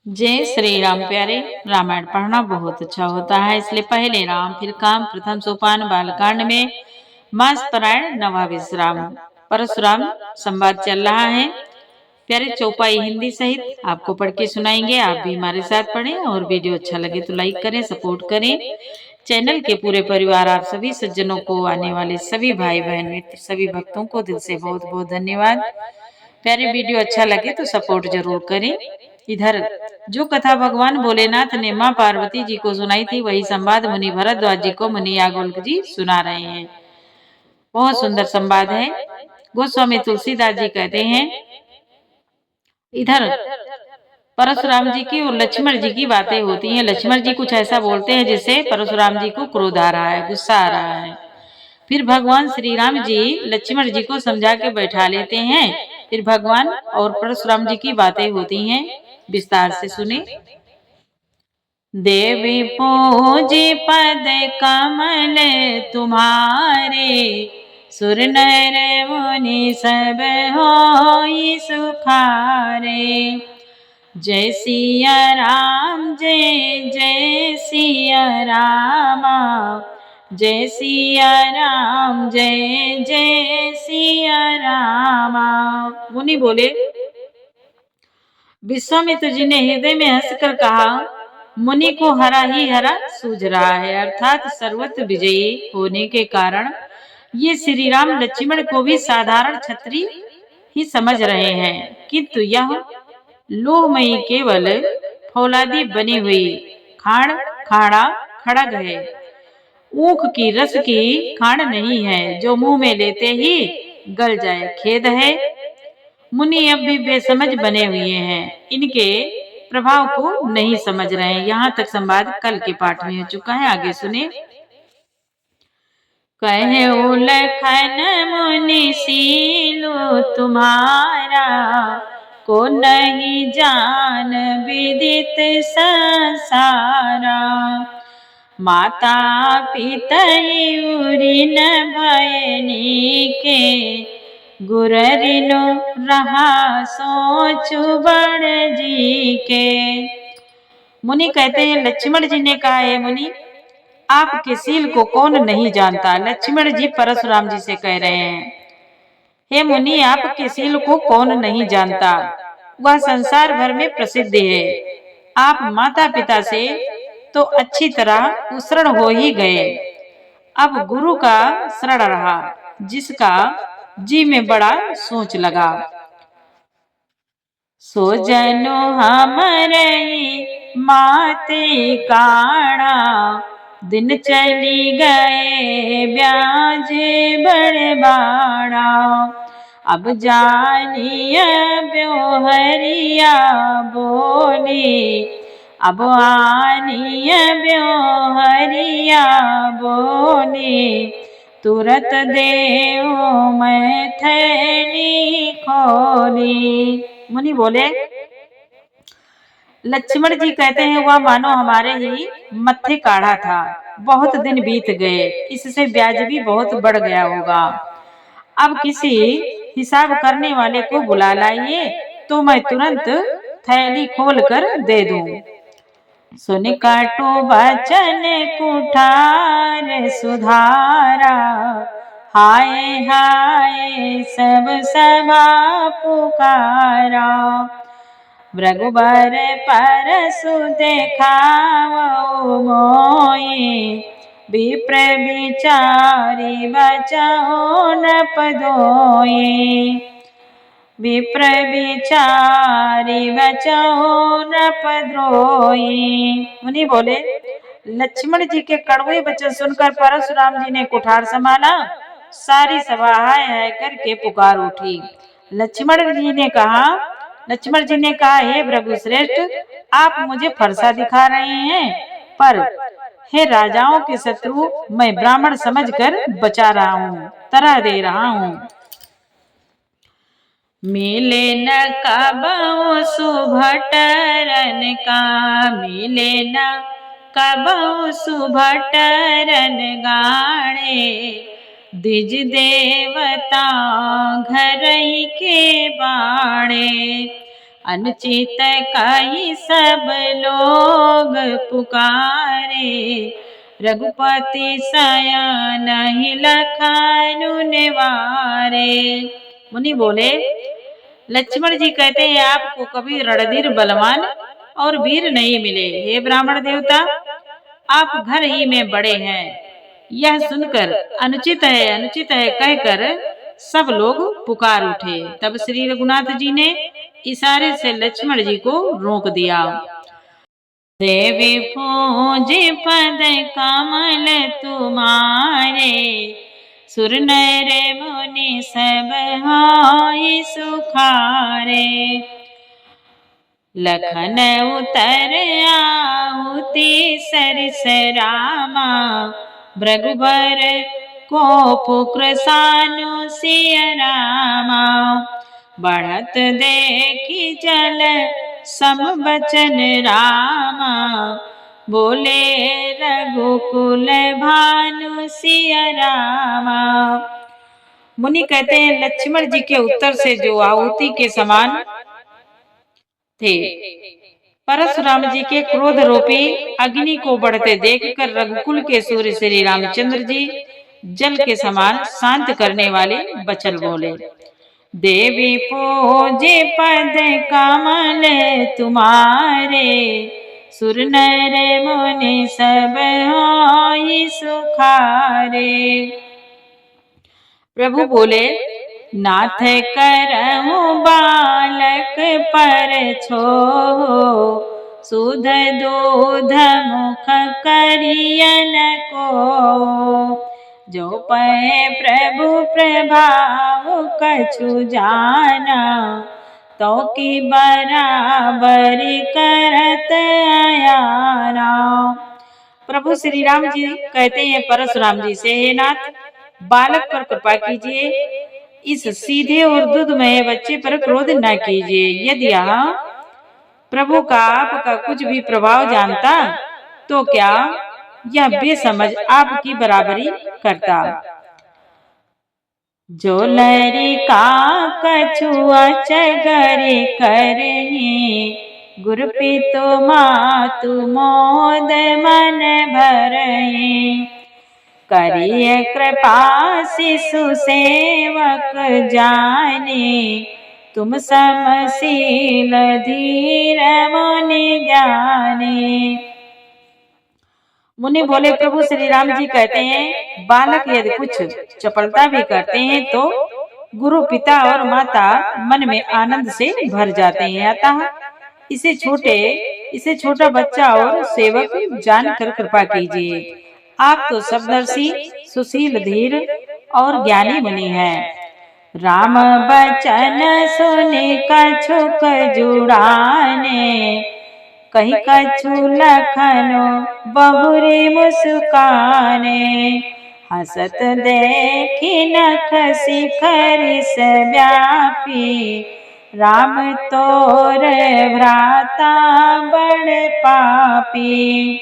जय श्री राम प्यारे। रामायण पढ़ना बहुत अच्छा होता है, इसलिए पहले राम फिर काम। प्रथम सोपान बालकांड में मास परायण नवा विश्राम परशुराम संवाद चल रहा है। प्यारे चौपाई हिंदी सहित आपको पढ़ के सुनाएंगे। आप भी हमारे साथ पढ़ें और वीडियो अच्छा लगे तो लाइक करें, सपोर्ट करें। चैनल के पूरे परिवार, आप सभी सज्जनों को, आने वाले सभी भाई बहन मित्र, सभी भक्तों को दिल से बहुत बहुत धन्यवाद। प्यारे वीडियो अच्छा लगे तो सपोर्ट जरूर करें। इधर जो कथा भगवान भोलेनाथ ने माँ पार्वती जी को सुनाई थी, वही संवाद मुनि भरद्वाज जी को मुनि याज्ञवल्क जी सुना रहे हैं। बहुत सुंदर संवाद है। गोस्वामी तुलसीदास जी कहते हैं, इधर परशुराम जी की और लक्ष्मण जी की बातें होती हैं। लक्ष्मण जी कुछ ऐसा बोलते हैं जिससे परशुराम जी को क्रोध आ रहा है, गुस्सा आ रहा है। फिर भगवान श्री राम जी लक्ष्मण जी को समझा के बैठा लेते हैं। फिर भगवान और परशुराम जी की बातें होती हैं, विस्तार से सुने। देवी पूजी पद कमल तुम्हारे, सुर नर मुनि सब होई सुखारे। जय सिया राम, जय जय सिया रामा, जय सिया राम, जय जय सिया रामा। मुनि बोले, विश्वामित्र जी ने हृदय में हंसकर कहा, मुनि को हरा ही हरा सूझ रहा है, अर्थात सर्वत्र विजयी होने के कारण ये श्री राम लक्ष्मण को भी साधारण क्षत्रिय ही समझ रहे हैं, किंतु यह लोहमयी केवल फौलादी बनी हुई खाड़ खाड़ा खड़ग है, ऊख की रस की खाड़ नहीं है जो मुंह में लेते ही गल जाए। खेद है, मुनि अब भी बेसमझ बने हुए हैं, इनके प्रभाव को नहीं समझ रहे हैं। यहाँ तक संवाद कल के पाठ में हो चुका है, आगे सुने। कहे लखन मुनि सीलो तुम्हारा, को नहीं जान विदित संसारा। माता पिता उरी न भयनी के, गुररिनो रहा सोचु बड़ जी के। मुनि कहते हैं, लक्ष्मण जी ने कहा, है मुनि आपके सील को कौन नहीं जानता। लक्ष्मण जी परशुराम जी से कह रहे हैं, हे मुनि आपके सील को कौन नहीं जानता, वह संसार भर में प्रसिद्ध है। आप माता पिता से तो अच्छी तरह उसरण हो ही गए, अब गुरु का शरण रहा, जिसका जी में बड़ा सोच लगा। सो जनो हमरे माते काणा, दिन चली गए ब्याज बड़बाड़ा। अब जानिया ब्योहरिया बोली, अब आनिया ब्योहरिया बोली। तुरत देव मैं थैली खोली। मुनि बोले, लक्ष्मण जी कहते हैं, वह मानो हमारे ही मत्थे काढ़ा था, बहुत दिन बीत गए, इससे ब्याज भी बहुत बढ़ गया होगा। अब किसी हिसाब करने वाले को बुला लाइए तो मैं तुरंत थैली खोल कर दे दूं। सुन काटो बचन कुठार सुधारा, हाय हाय सब सभा पुकारा। रघुबर परसु देखावो मोई, विप्र विचारी बचाओ नपदोई। विप्र विचारी बचाओ नपद्रोई। मुनि बोले, लक्ष्मण जी के कड़वे वचन सुनकर परशुराम जी ने कुठार संभाला, सारी सभा हाय हाय करके पुकार उठी। लक्ष्मण जी ने कहा, हे भृगु श्रेष्ठ, आप मुझे फरसा दिखा रहे हैं, पर हे राजाओं के शत्रु, मैं ब्राह्मण समझकर बचा रहा हूँ, तरह दे रहा हूँ। मिले न कबहु सुभटरन का, मिले न कबहु सुभटरन गाणे। द्विज देवता घर ही के बाणे, अनुचित कही सब लोग पुकारे, रघुपति सयान ही लखन निवारे। मुनि बोले, लक्ष्मण जी कहते हैं आपको कभी रणधीर बलवान और वीर नहीं मिले। हे ब्राह्मण देवता, आप घर ही में बड़े हैं। यह सुनकर अनुचित है कहकर सब लोग पुकार उठे। तब श्री रघुनाथ जी ने इशारे से लक्ष्मण जी को रोक दिया। देवी पूज पद कमल तुम्हारे, सुर नर मुनि सब हाय सुखारे। लखन उतर आहुति सरिस रामा, भृगुबर कोप कृसानु सिय रामा। बढ़त देखी जल सम बचन रामा, बोले रघुकुल भानु सिय रामा। मुनि कहते हैं लक्ष्मण जी के उत्तर से जो आहुति के समान थे, परशुराम जी के क्रोध रूपी अग्नि को बढ़ते देखकर रघुकुल के सूर्य श्री रामचंद्र जी जल के समान शांत करने वाले वचन बोले। देवी पूजे पद कमल तुम्हारे, सुर नर मुनि सब हाय सुखारे। प्रभु बोले, नाथ करहु बालक पर छो, सुध दूध मुख करियन को। जो पै प्रभु प्रभाव कछु जाना, तो की बराबरी करत आयाना। प्रभु श्री राम जी कहते हैं परशुराम जी से, हे नाथ, बालक पर कृपा कीजिए, इस सीधे और दूधमय बच्चे पर क्रोध न कीजिए। यदि यहाँ प्रभु का आपका कुछ भी प्रभाव जानता तो क्या यह बेसमझ आपकी बराबरी करता। जो लरिका कछुआ चगरी करही, गुरु पितु मातु मोद मन भरही। करिय कृपा शिशु सेवक जाने, तुम समशील धीर मुनि ज्ञानी। मुनि बोले, प्रभु श्री राम जी कहते हैं बालक यदि कुछ चपलता भी करते हैं तो गुरु पिता और माता मन में आनंद से भर जाते हैं। अतः इसे छोटा बच्चा और सेवक जानकर कृपा कीजिए। आप तो सबदर्शी, सुशील, धीर और ज्ञानी मुनि हैं। राम बचन सुने कछुक जुड़ाने, कही कछु लखनो बहुरी मुस्काने। हसत देखी नख शिखर से व्यापी, राम तोर भ्राता बड़ पापी।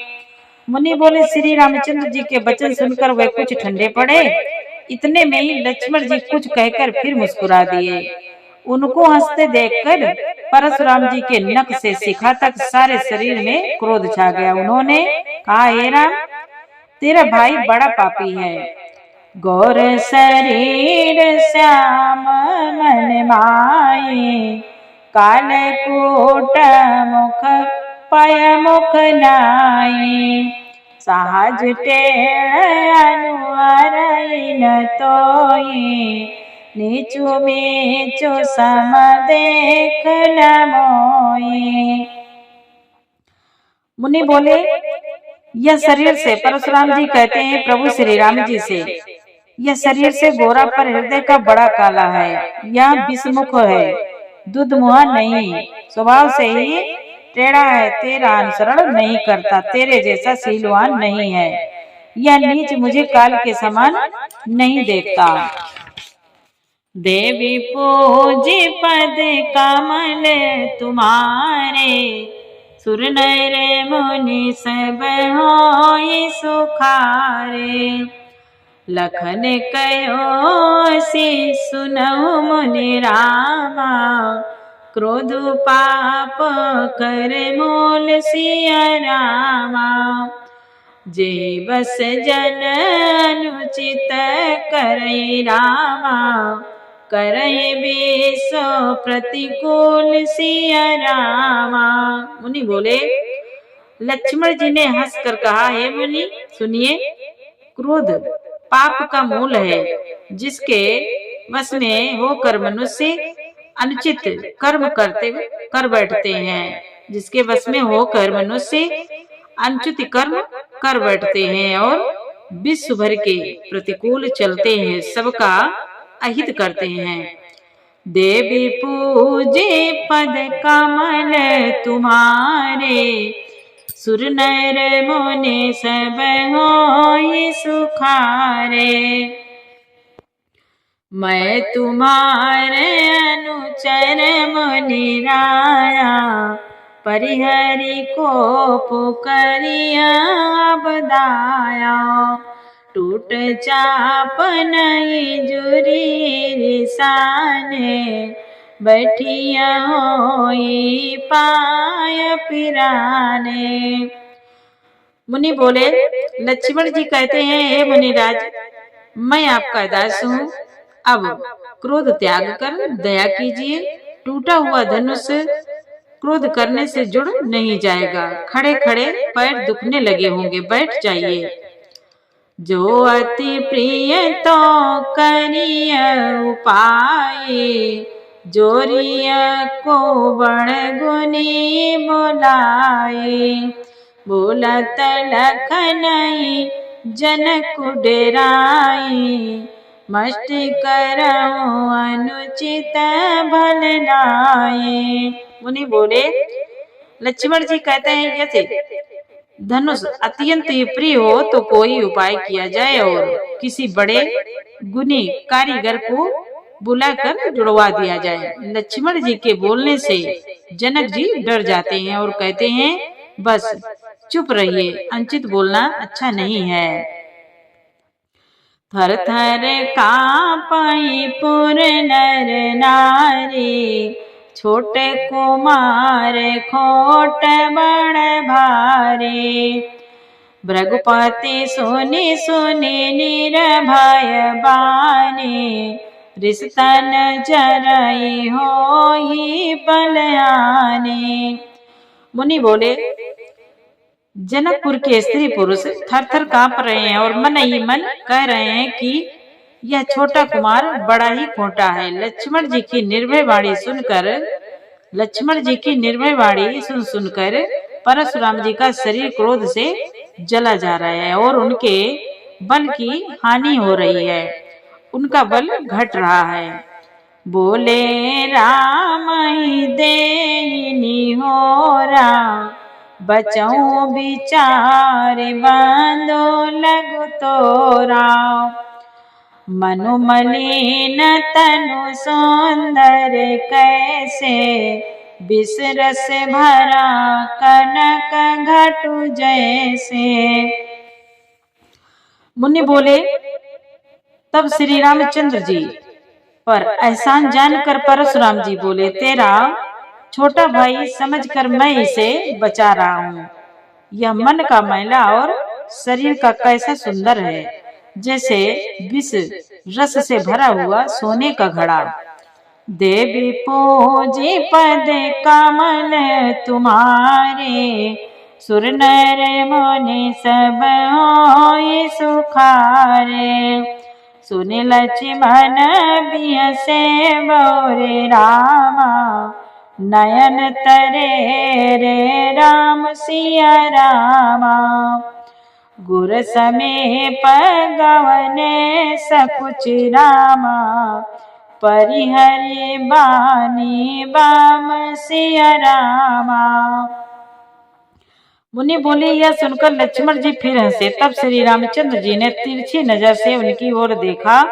मुनि बोले, श्री रामचंद्र जी के वचन सुनकर वे कुछ ठंडे पड़े। इतने में ही लक्ष्मण जी कुछ कहकर फिर मुस्कुरा दिए। उनको हंसते देखकर परशुराम जी के नख से शिखा तक सारे शरीर में क्रोध छा गया। उन्होंने कहा, हे राम, तेरा भाई बड़ा पापी है। गौर शरीर श्याम मन माई, काल कूट मुख पय मुख नाई। सहज टेढ़ अनुअर न तोई, नीचू मीचू सम देख न मोई। मुनि बोले, यह शरीर से, परशुराम जी कहते हैं प्रभु श्री राम जी से, यह शरीर से गोरा पर हृदय का बड़ा काला है। यह विषमुख है, दूध मुहा नहीं, स्वभाव से ही टेढ़ा है, तेरा अनुसरण नहीं करता, तेरे जैसा शीलवान नहीं है। यह नीच मुझे काल के समान नहीं देखता। देवी पूजी पद कमल तुम्हारे, सुर नर मुनि सब होय सुखारे। लखन कहो सि सुनहु मुनि रामा, क्रोध पाप कर मोल सिया रामा। जे बस जन अनुचित करई रामा, करई बेसो प्रतिकूल सिया रामा। मुनि बोले, लक्ष्मण जी ने हंसकर कहा, हे मुनि सुनिए, क्रोध पाप का मूल है, जिसके वश में होकर मनुष्य अनुचित कर्म कर बैठते हैं। जिसके वश में होकर मनुष्य अनुचित कर्म कर बैठते हैं और विश्व भर के प्रतिकूल चलते हैं, सबका अहित करते हैं। देवी पूजे पद कमल तुम्हारे, सुर नर मुनि सब होय सुखारे। मैं तुम्हारे अनुचर मुनि राया, परिहरि को पुकरिया बदाया। टूट चाप नहीं जुरी रिसाने, बैठिया होई पाय पिराने। मुनि बोले, लक्ष्मण जी कहते हैं, हे मुनिराज, मैं आपका दास हूँ। अब क्रोध त्याग कर दया कीजिए। टूटा हुआ धनुष क्रोध करने से जुड़ नहीं जाएगा। खड़े खड़े पैर दुखने लगे होंगे, बैठ जाइए। जो अति प्रिय तो करिय उपाय, जोरिया को बड़ गुनी बोलाए। बोलत लखन जनक डेराई, मष्टि करऊं अनुचित भल नाये। मुनि बोले, लक्ष्मण जी कहते हैं, यदि धनुष अत्यंत प्रिय हो तो कोई उपाय किया जाए और किसी बड़े गुणी कारीगर को बुलाकर जुड़वा दिया जाए। लक्ष्मण जी के बोलने से जनक जी डर जाते हैं और कहते हैं, बस चुप रहिए, अनुचित बोलना अच्छा नहीं है। थर थर कांपई पुर नर नारी, छोटे कुमार खोट बड़ भारी। भृगुपति सुनि सुनि निर्भय बानी, रिसतन जरई होई बलयानी। मुनि बोले, जनकपुर के स्त्री पुरुष थर थर कांप रहे हैं और मन ही मन कह रहे हैं कि यह छोटा कुमार बड़ा ही खोटा है। लक्ष्मण जी की निर्भय वाणी सुन सुनकर परशुराम जी का शरीर क्रोध से जला जा रहा है और उनके बल की हानि हो रही है, उनका बल घट रहा है। बोले राम ही देनी होरा, बचऊं विचार बांधो लगु तोरा। मनु मलिन तनु सुंदर कैसे, विष रस भरा कनक घटु जैसे। मुनि बोले, तब श्री रामचंद्र जी पर एहसान जानकर परशुराम जी बोले, तेरा छोटा भाई समझकर मैं इसे बचा रहा हूँ। यह मन का मैला और शरीर का कैसा सुंदर है, जैसे विष रस से भरा हुआ सोने का घड़ा। देवी पूजी पद कमल तुम्हारे, सुर नर मुनि सब होय सुखारे। सुनि लक्ष्मण बिहसे बोरे रामा, नयन तरे रे राम सिया रामा। गुर समीप गवने सकुच रामा, परिहरि बानी बाम सिया रामा। मुनि बोले, यह सुनकर लक्ष्मण जी फिर हंसे। तब श्री रामचंद्र जी ने तिरछी नजर से उनकी ओर देखा,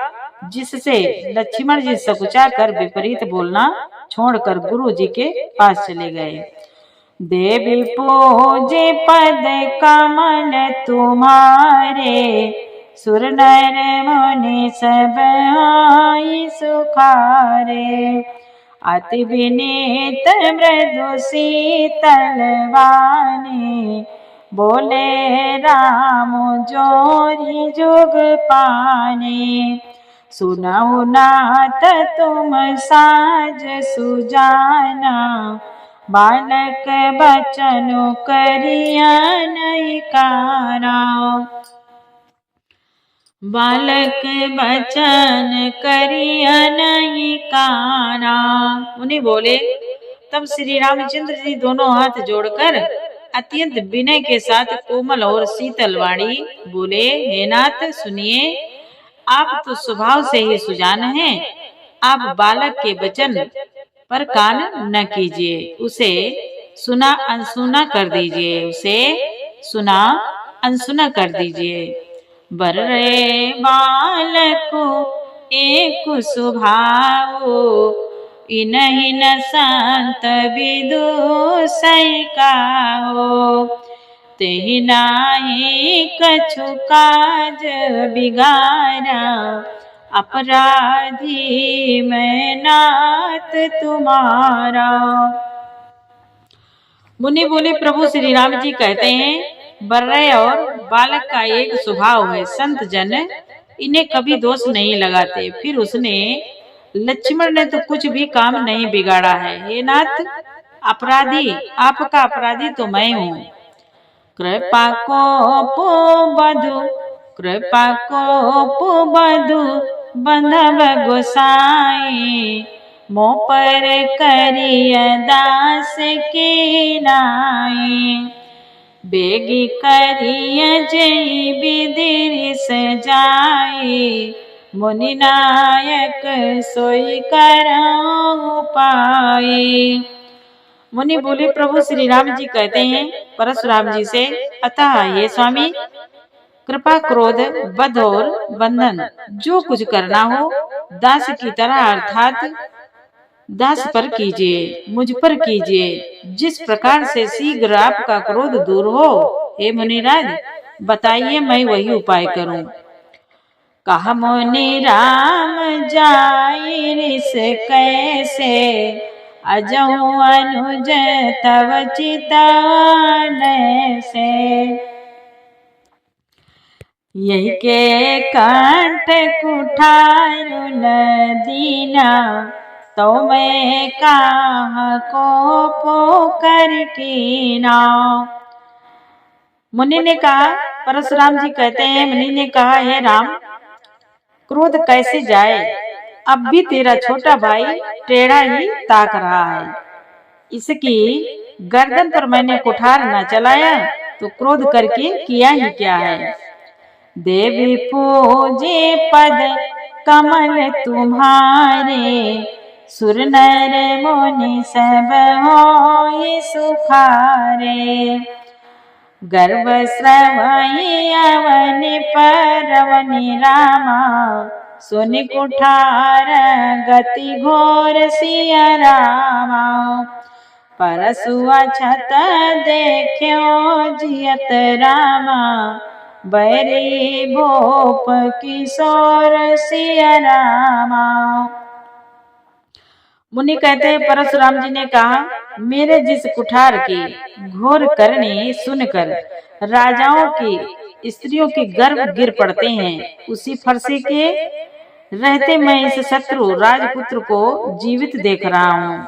जिससे लक्ष्मण जी सकुचा कर विपरीत बोलना छोड़कर गुरु जी के पास चले गए। देवी पूजे पद कमल तुम्हारे, सुर नर मुनि सब होय सुखारे। अति विनीत मृदु शीतल वाणी, बोले राम जोरी जुग पानी। सुनऊ नाथ तुम साज सुजाना, बालक बचन करिया नहीं कारा। बालक बचन करिया नहीं काना। मुनि बोले, तब श्री रामचंद्र जी दोनों हाथ जोड़कर अत्यंत विनय के साथ कोमल और शीतल वाणी बोले, हे नाथ सुनिए, आप तो स्वभाव से ही सुजान हैं। आप बालक के वचन पर कान न कीजिए, उसे सुना अनसुना कर दीजिए, उसे सुना अनसुना कर दीजिए। बर्रे बालको एक स्वभाव, इनहि न संत विदु सैकाओ। तेहि नाहि कछु काज बिगारा, अपराधी मैं नाथ तुम्हारा। मुनि बोले, प्रभु श्री राम जी कहते हैं, बर्रे और बालक का एक स्वभाव है, संत जन इन्हें कभी दोष नहीं लगाते। फिर उसने लक्ष्मण ने तो कुछ भी काम नहीं बिगाड़ा है। हे नाथ, अपराधी, आपका अपराधी तो मैं हूँ। कृपा को बधु, कृपा को बधु बंधव गोसाई, मोह पर करिय दास की नाई। बेगी करिय जय विधि सजाई, मुनि नायक सोई करऊ पाई। मुनि बोले, प्रभु श्री राम जी कहते हैं परशुराम जी से, अतः हे स्वामी, कृपा क्रोध बध और बंधन जो कुछ करना हो दास की तरह अर्थात दास पर कीजिए, मुझ पर कीजिए, जिस प्रकार से शीघ्र आपका क्रोध दूर हो। हे मुनिराज, बताइए, मैं वही उपाय करूं। कहा मुनि राम जाई रिस कैसे, अजहु अनुज तव चितवन से। यही के कंठ कुठारु न दीना, तो मैं कहाँ को पोकर कीना। मुनि ने कहा, परशुराम जी कहते हैं, मुनि ने कहा, हे राम, क्रोध कैसे जाए, अब भी तेरा छोटा भाई टेढ़ा ही ताक रहा है। इसकी गर्दन पर मैंने कुठार न चलाया तो क्रोध करके किया ही क्या है। देवी पूजे पद कमल तुम्हारे, सुर नर मुनि सब होय सुखारे। गर्भ श्रवई अवन परवनि रामा, सुनि कुठार गति घोर सिया रामा। परसु अछत देख्यो जियत रामा, बैरी भोप किशोर सिया रामा। मुनि कहते हैं, परशुराम जी ने कहा, मेरे जिस कुठार की घोर करनी सुनकर राजाओं की स्त्रियों के गर्भ गिर पड़ते हैं, उसी फरसे के रहते मैं इस शत्रु राजपुत्र को जीवित देख रहा हूँ।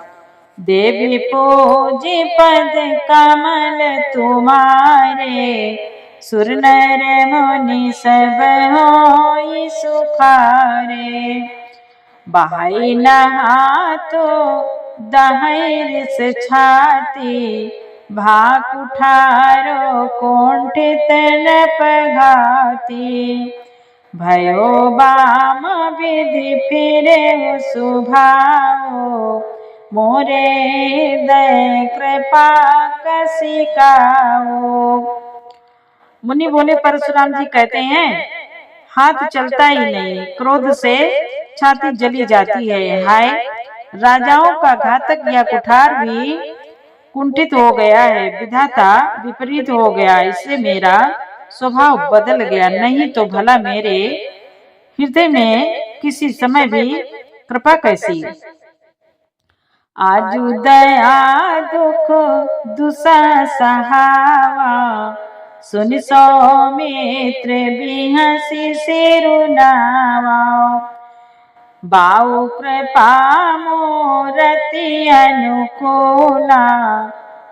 देवी पूजे पद कमल तुम्हारे, सुर नर मुनि सब होय सुखारे। बहाई नहातो दहैर से छाती, भाक उठारो कुंठित नप घाती। भयो बाम विधि फिरे सुभाओ, मोरे हृदय कृपा कसिकाओ। मुनि बोले, परशुराम जी कहते हैं, हाथ चलता ही नहीं, क्रोध से छाती जली जाती है। हाय, राजाओं का घातक या कुठार भी कुंठित हो गया है, विधाता विपरीत हो गया, इससे मेरा स्वभाव बदल गया। नहीं तो भला मेरे हृदय में किसी समय भी कृपा कैसी। आजु दया दुख दुसा सहावा, सुन सौमित्र बिहसी सिरुनावा। बाऊ कृपा मोरति अनुकूला,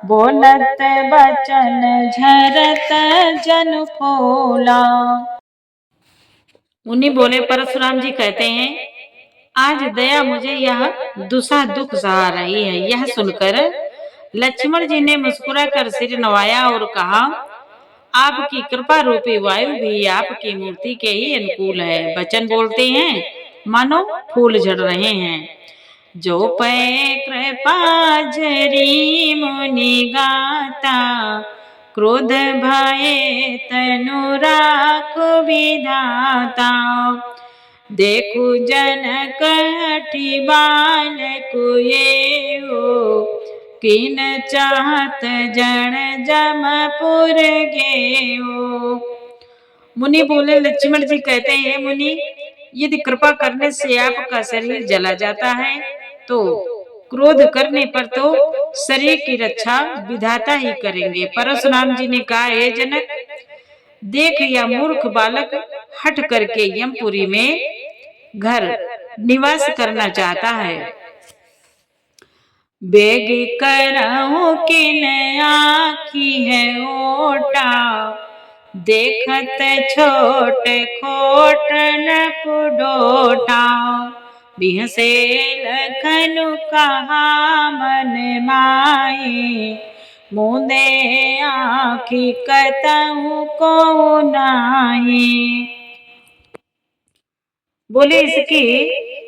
बोलत बचन झरत जन फूला। मुनि बोले, परशुराम जी कहते हैं, आज दया मुझे यह दुसा दुख सहा रही है। यह सुनकर लक्ष्मण जी ने मुस्कुराकर सिर नवाया और कहा, आपकी कृपा रूपी वायु भी आपकी मूर्ति के ही अनुकूल है। वचन बोलते हैं मानो फूल झड़ रहे हैं। जो पै कृपा जरी मुनि गाता, क्रोध भय तनु राख विधाता। देखु जनक हठि बालक ये हो, किन चाहत जन जमपुर गेहो। मुनि बोले, लक्ष्मण जी कहते हैं, मुनि यदि कृपा करने से आपका शरीर जला जाता है तो क्रोध करने पर तो शरीर की रक्षा विधाता ही करेंगे। परशुराम जी ने कहा, हे जनक, देख यह मूर्ख बालक हट करके यमपुरी में घर निवास करना चाहता है। बेग करहूं किन आखी है ओटा, देखत छोट खोट न पुडोटा। बिहसे लखनु कहा मन माई, मुंदे आखी कतहु को नाही। बोले,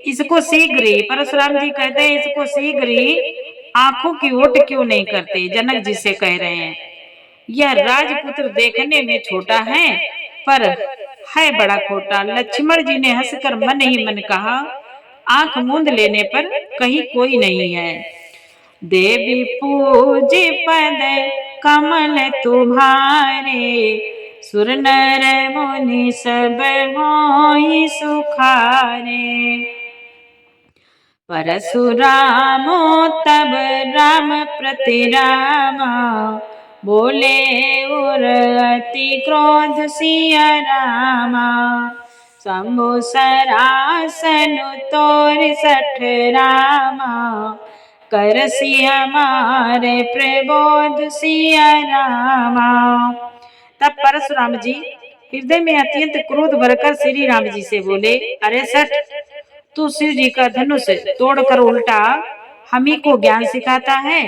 इसको शीघ्र ही, परशुराम जी कहते हैं, इसको शीघ्र ही आंखों की ओट क्यों नहीं करते। जनक जी से कह रहे हैं, यह राजपुत्र देखने में छोटा है पर है बड़ा खोटा। लक्ष्मण जी ने हंसकर मन ही मन कहा, आंख मूंद लेने पर कहीं कोई नहीं है। देवी पूज्य पद कमल तुम्हारे, सुर नर मुनि सब होई सुखारे। परशुरामो तब राम प्रति रामा, बोले उर अति क्रोध सिया रामा। शंभु सरासन तोर सठ रामा, करसी हमारे प्रबोध सिया रामा। तब परशुराम जी हृदय में अत्यंत क्रोध भरकर श्री राम जी से बोले, अरे सठ, तू शिव जी का धनुष तोड़कर उल्टा हमी को ज्ञान सिखाता है।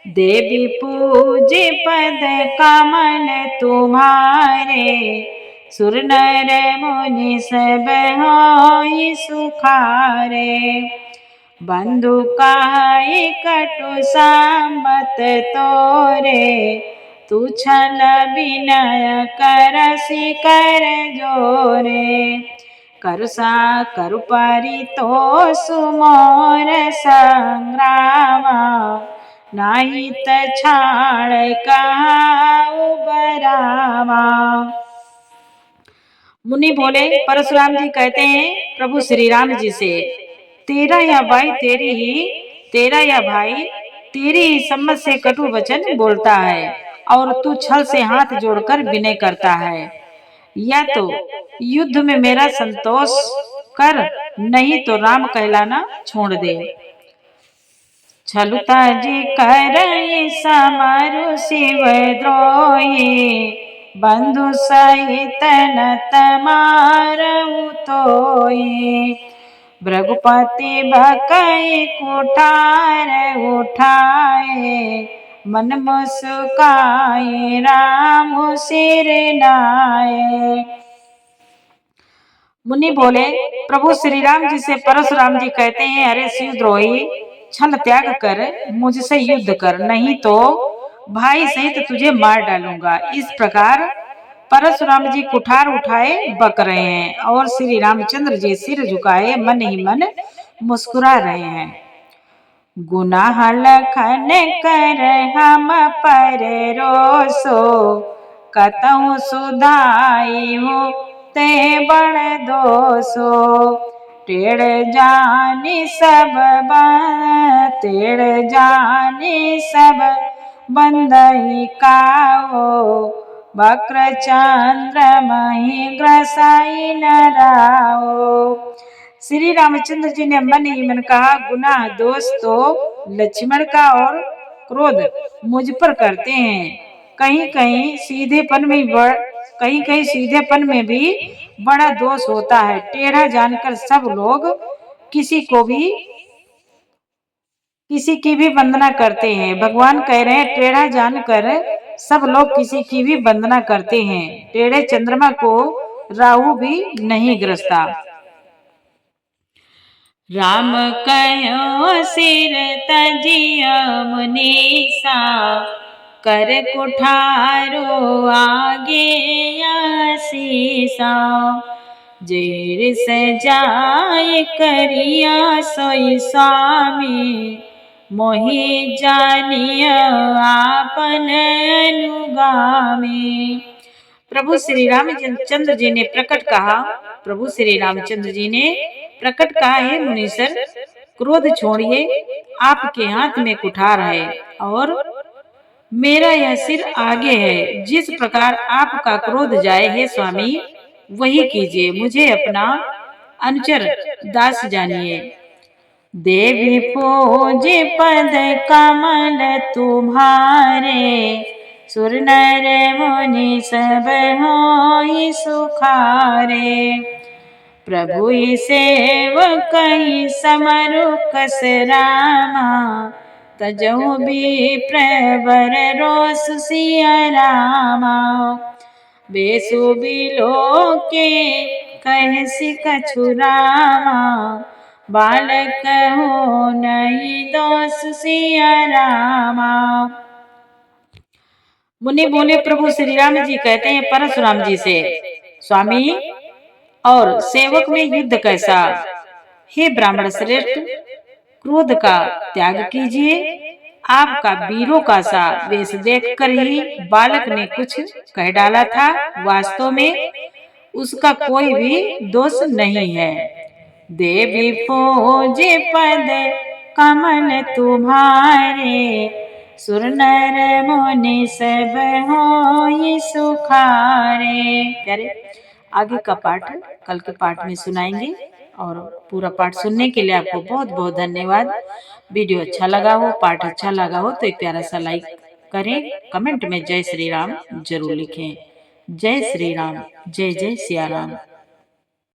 देवी पूज्य पद कमल तुम्हारे, सुर नर मुनि सब होई सुखारे। बंधु कहाई कटु सामत तोरे, तू छल विनय करसी कर जोरे। करुसा करु परितो सुमोर संग्रामा, नाही छाड़ कहाऊ बरामा। मुनि बोले, परशुराम जी कहते हैं प्रभु श्री राम जी से, तेरा या भाई तेरी ही सम्मत से कटु वचन बोलता है और तू छल से हाथ जोड़कर विनय करता है। या तो युद्ध में मेरा संतोष कर, नहीं तो राम कहलाना छोड़ दे। छलुता जी कर समरु शिव द्रोही, बंधु सहित न तमारऊ तोई। भृगुपति भकई कुठार उठाए, मन मुस्काए राम सिर नाए। मुनि बोले, प्रभु श्री राम जी से परशुराम जी कहते हैं, अरे शिवद्रोही, छल त्याग कर मुझसे युद्ध कर, नहीं तो भाई सहित तुझे मार डालूंगा। इस प्रकार परशुराम जी कुठार उठाए बक रहे हैं और श्री रामचंद्र जी सिर झुकाए मन ही मन मुस्कुरा रहे हैं। गुनाह लखन कर हम पर रोसो, कतहु सुधाई हो ते बड़ दोसो। टेढ़ जाने सब टेढ़ जाने सब बंदई काओ वक्र चंद्र मही ग्रसाई न राओ। श्री रामचंद्र जी ने मन ही मन कहा, गुनाह दोष तो लक्ष्मण का और क्रोध मुझ पर करते हैं। कहीं कहीं सीधेपन में भी बड़ा दोष होता है। टेढ़ा जानकर सब लोग किसी की भी वंदना करते हैं। भगवान कह रहे हैं, टेढ़ा जानकर सब लोग किसी की भी वंदना करते हैं। टेढ़े चंद्रमा को राहु भी नहीं ग्रसता। राम कहो सिर तजिया मुनीसा, कर कुठारो आगे आसीसा। जेर सजाए करिया सोई स्वामी, मोहि जानिया आपन अनुगामी। प्रभु श्री रामचंद्र जी ने प्रकट कहा, प्रभु श्री रामचंद्र जी ने प्रकट कहा, है मुनीसर, क्रोध छोड़िए, आपके हाथ में कुठार है और मेरा यह सिर आगे है। जिस प्रकार आपका क्रोध जाए है स्वामी, वही कीजिए। मुझे अपना अनुचर दास जानिए। देवी पूजे पद कमल तुम्हारे, सुर नर मुनि सब होई सुखारे। प्रभु सेवक समरु कस रामा, तजहु भी प्रवर रोस सिया रामा। बेसु बिलो के कह कछु रामा, बालक हो नहीं दोष सिया रामा। मुनि बोले, प्रभु श्री राम जी कहते हैं परशुराम जी से, स्वामी और सेवक में युद्ध कैसा? हे ब्राह्मण श्रेष्ठ, क्रोध का त्याग कीजिए। आपका वीरों का सा वेश देखकर ही बालक ने कुछ कह डाला था। वास्तव में उसका कोई भी दोष नहीं है। देवी पूजे पद कमल तुम्हारे, सुर नर मुनि सब होई सुखारे। प्यारे, आगे का पाठ कल के पाठ में सुनाएंगे और पूरा पाठ सुनने के लिए आपको बहुत बहुत धन्यवाद। वीडियो अच्छा लगा हो, पाठ अच्छा लगा हो तो एक प्यारा सा लाइक करें। कमेंट में जय श्री राम जरूर लिखें। जय श्री राम, जय जय सिया राम।